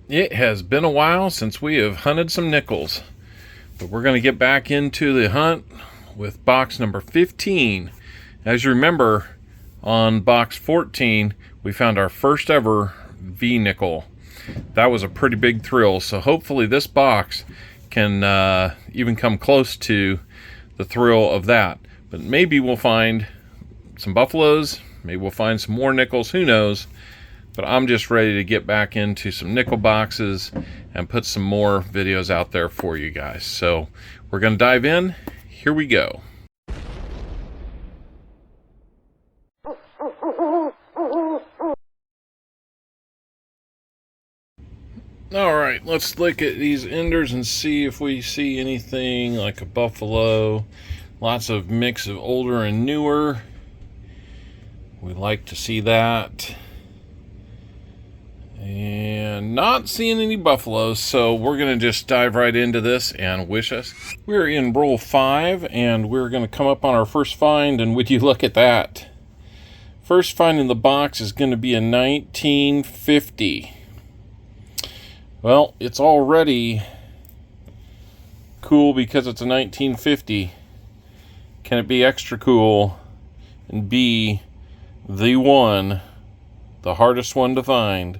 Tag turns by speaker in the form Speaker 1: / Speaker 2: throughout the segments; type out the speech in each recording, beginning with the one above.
Speaker 1: It has been a while since we have hunted some nickels, but we're going to get back into the hunt with box number 15. As you remember, on box 14, we found our first ever V nickel. That was a pretty big thrill, so hopefully this box can even come close to the thrill of that. But maybe we'll find some buffaloes, maybe we'll find some more nickels, who knows. But I'm just ready to get back into some nickel boxes and put some more videos out there for you guys. So we're going to dive in. Here we go. Alright, let's look at these enders and see if we see anything like a buffalo. Lots of mix of older and newer. We like to see that. And not seeing any buffaloes, so we're going to just dive right into this and wish us. We're in roll 5, and we're going to come up on our first find, and would you look at that? First find in the box is going to be a 1950. Well, it's already cool because it's a 1950. Can it be extra cool and be the one, the hardest one to find?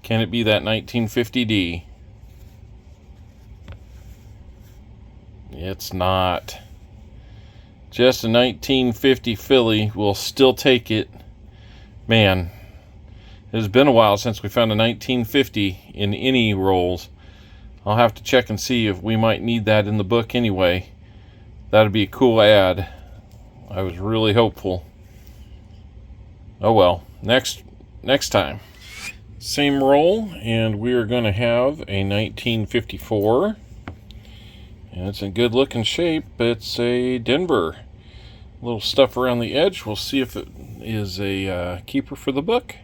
Speaker 1: Can it be that 1950D? It's not. Just a 1950 filly. We'll still take it. Man, it has been a while since we found a 1950 in any rolls. I'll have to check and see if we might need that in the book anyway. That'd be a cool ad. I was really hopeful. Oh well, next time. Same roll, and we are going to have a 1954, and it's in good looking shape. It's a Denver. Little stuff around the edge. We'll see if it is a keeper for the book.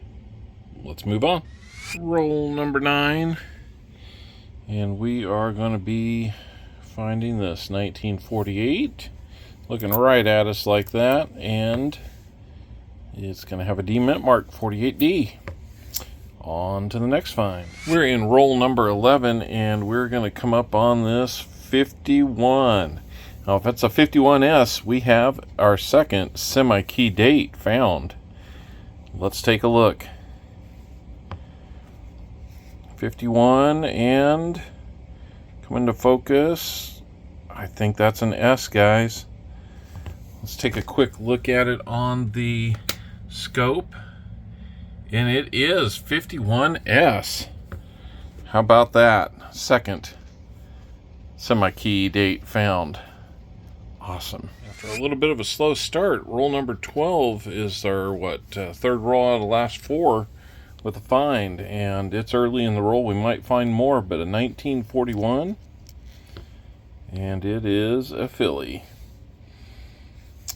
Speaker 1: Let's move on. Roll number 9, and we are going to be finding this 1948, looking right at us like that, and it's going to have a D mint mark, 48D. On to the next find. We're in roll number 11, and we're going to come up on this 51. Now, if it's a 51S, we have our second semi-key date found. Let's take a look. 51, and come into focus. I think that's an S, guys. Let's take a quick look at it on the scope. And it is 51S. How about that? Second semi-key date found. Awesome. After a little bit of a slow start, roll number 12 is our, third roll out of the last 4 with a find. And it's early in the roll. We might find more, but a 1941. And it is a filly.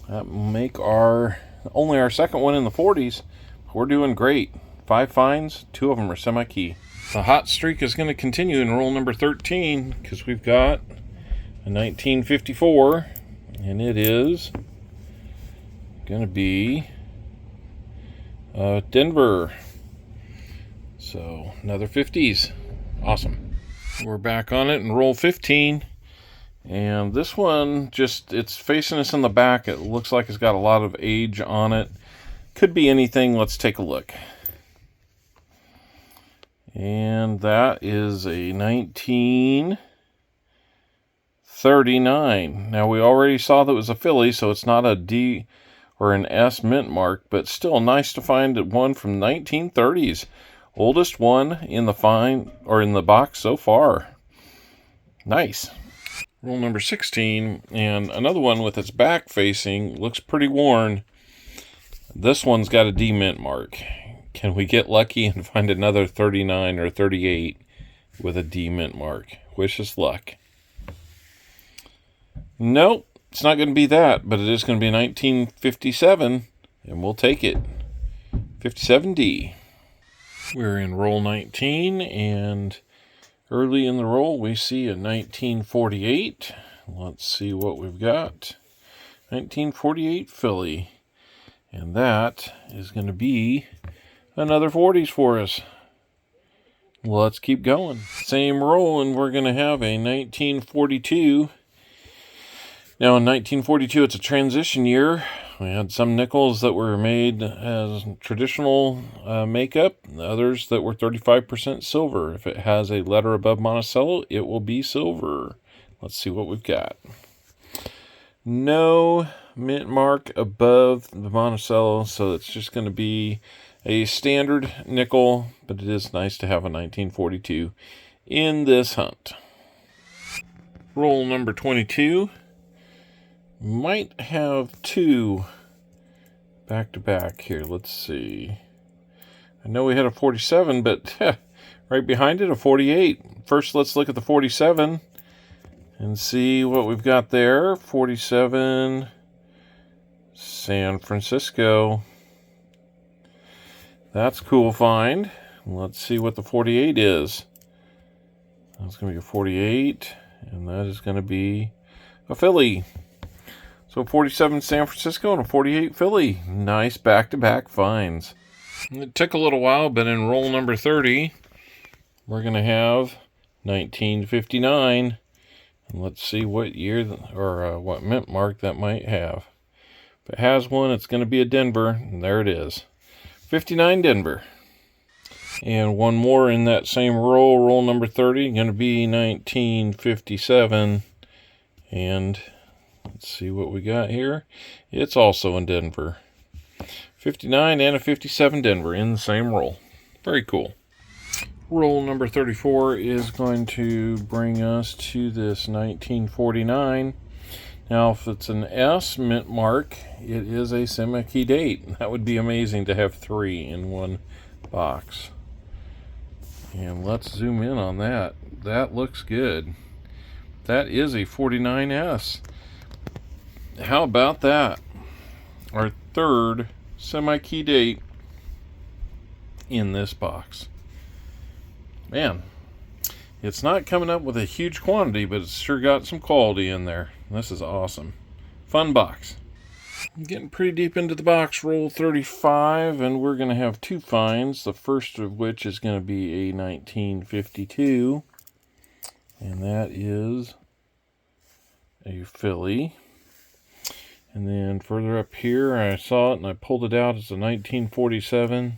Speaker 1: That will make only our second one in the 40s. We're doing great. 5 finds, 2 of them are semi-key. The hot streak is going to continue in roll number 13 because we've got a 1954, and it is going to be Denver. So another 50s. Awesome. We're back on it in roll 15. And this one, it's facing us in the back. It looks like it's got a lot of age on it. Could be anything. Let's take a look. And that is a 1939. Now, we already saw that it was a filly, so it's not a D or an S mint mark, but still nice to find one from 1930s. Oldest one in the find or in the box so far. Nice. Roll number 16, and another one with its back facing, looks pretty worn. This one's got a D mint mark. Can we get lucky and find another 39 or 38 with a D mint mark? Wish us luck. Nope, it's not going to be that, but it is going to be 1957, and we'll take it. 57D. We're in roll 19, and early in the roll we see a 1948. Let's see what we've got. 1948 filly. And that is going to be another 40s for us. Let's keep going. Same roll, and we're going to have a 1942. Now, in 1942, it's a transition year. We had some nickels that were made as traditional makeup, others that were 35% silver. If it has a letter above Monticello, it will be silver. Let's see what we've got. No mint mark above the Monticello, so it's just going to be a standard nickel, but it is nice to have a 1942 in this hunt. Roll number 22. Might have two back to back here. Let's see. I know we had a 47, but right behind it, a 48. First, let's look at the 47 and see what we've got there. 47, San Francisco. That's a cool find. Let's see what the 48 is. That's going to be a 48, and that is going to be a Philly. So 47 San Francisco and a 48 Philly. Nice back-to-back finds. It took a little while, but in roll number 30, we're going to have 1959. And let's see what year or what mint mark that might have. If it has one, it's going to be a Denver, and there it is. 59 Denver. And one more in that same roll number 30, going to be 1957. And let's see what we got here. It's also in Denver. 59 and a 57 Denver in the same roll. Very cool. Roll number 34 is going to bring us to this 1949. Now, if it's an S mint mark, it is a semi-key date. That would be amazing to have three in one box. And let's zoom in on that. That looks good. That is a 49S. How about that? Our third semi-key date in this box. Man, it's not coming up with a huge quantity, but it's sure got some quality in there. This is awesome. Fun box. I'm getting pretty deep into the box, roll 35, and we're going to have two finds, the first of which is going to be a 1952, and that is a Philly. And then further up here, I saw it and I pulled it out. It's a 1947,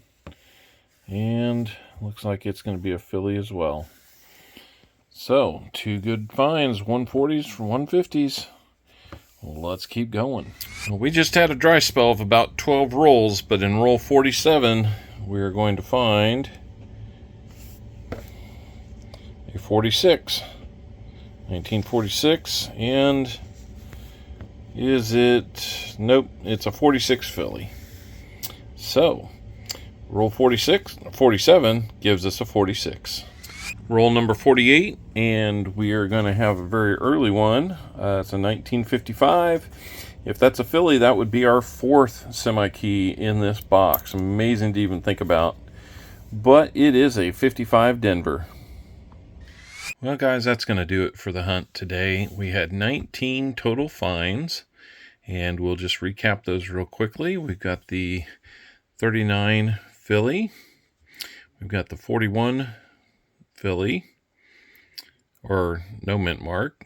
Speaker 1: and looks like it's going to be a Philly as well. So, two good finds, 140s for 150s. Let's keep going. Well, we just had a dry spell of about 12 rolls, but in roll 47, we're going to find a 46. 1946, and is it? Nope, it's a 46 Philly. So, roll 47 gives us a 46. Roll number 48, and we are going to have a very early one. It's a 1955. If that's a Philly, that would be our fourth semi-key in this box. Amazing to even think about. But it is a 55 Denver. Well, guys, that's going to do it for the hunt today. We had 19 total finds, and we'll just recap those real quickly. We've got the 39 Philly. We've got the 41 Philly, or no mint mark.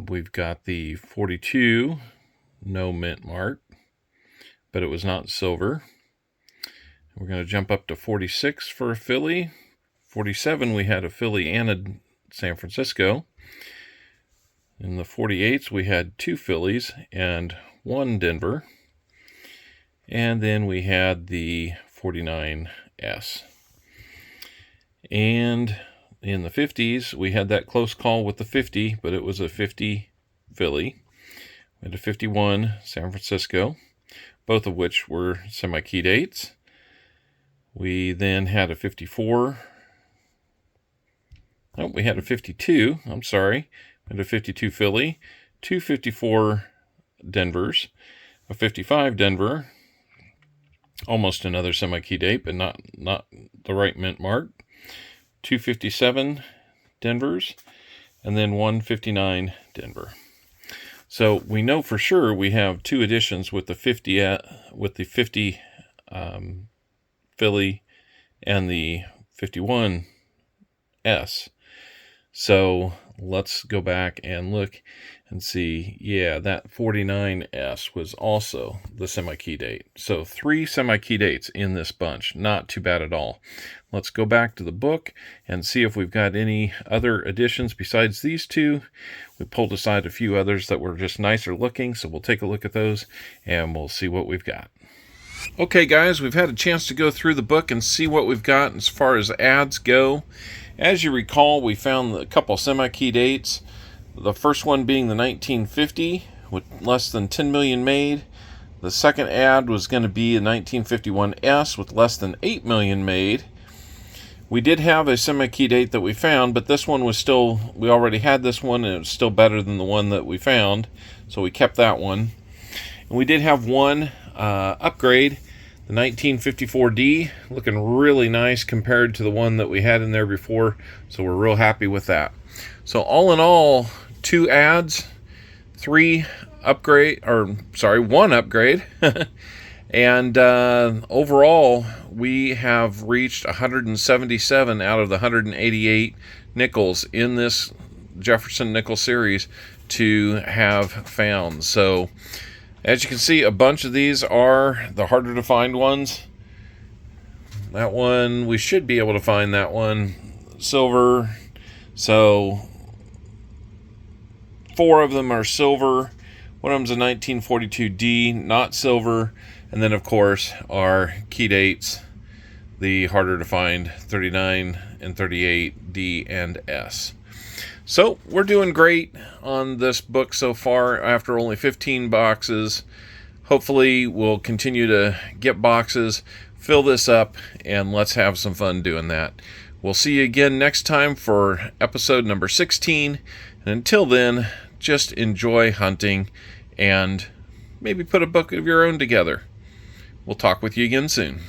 Speaker 1: We've got the 42, no mint mark, but it was not silver. We're going to jump up to 46 for a Philly. 47, we had a Philly and a San Francisco. In the 48s, we had two Phillies and one Denver. And then we had the 49S. And in the 50s, we had that close call with the 50, but it was a 50 Philly. We had a 51 San Francisco, both of which were semi-key dates. We then had a 54. Oh, we had a 52. I'm sorry. We had a 52 Philly, two 54 Denvers, a 55 Denver, almost another semi-key date, but not the right mint mark. 257 Denvers, and then 159 Denver. So we know for sure we have two editions with the 50 Philly and the 51S. So let's go back and look and see. Yeah, that 49S was also the semi-key date. So 3 semi-key dates in this bunch. Not too bad at all. Let's go back to the book and see if we've got any other additions besides these two. We pulled aside a few others that were just nicer looking, so we'll take a look at those and we'll see what we've got. Okay, guys, we've had a chance to go through the book and see what we've got as far as ads go. As you recall, we found a couple semi-key dates. The first one being the 1950 with less than 10 million made. The second ad was going to be a 1951S with less than 8 million made. We did have a semi-key date that we found, but this one was still, we already had this one and it was still better than the one that we found, so we kept that one. And we did have one upgrade, the 1954D, looking really nice compared to the one that we had in there before, so we're real happy with that. So all in all, 2 ads, 1 upgrade, and overall we have reached 177 out of the 188 nickels in this Jefferson nickel series to have found. So as you can see, a bunch of these are the harder to find ones. That one, we should be able to find that one. Silver. So 4 of them are silver. One of them's a 1942D, not silver. And then, of course, our key dates, the harder to find 39 and 38, D and S. So we're doing great on this book so far after only 15 boxes. Hopefully we'll continue to get boxes, fill this up, and let's have some fun doing that. We'll see you again next time for episode number 16. And until then, just enjoy hunting and maybe put a book of your own together. We'll talk with you again soon.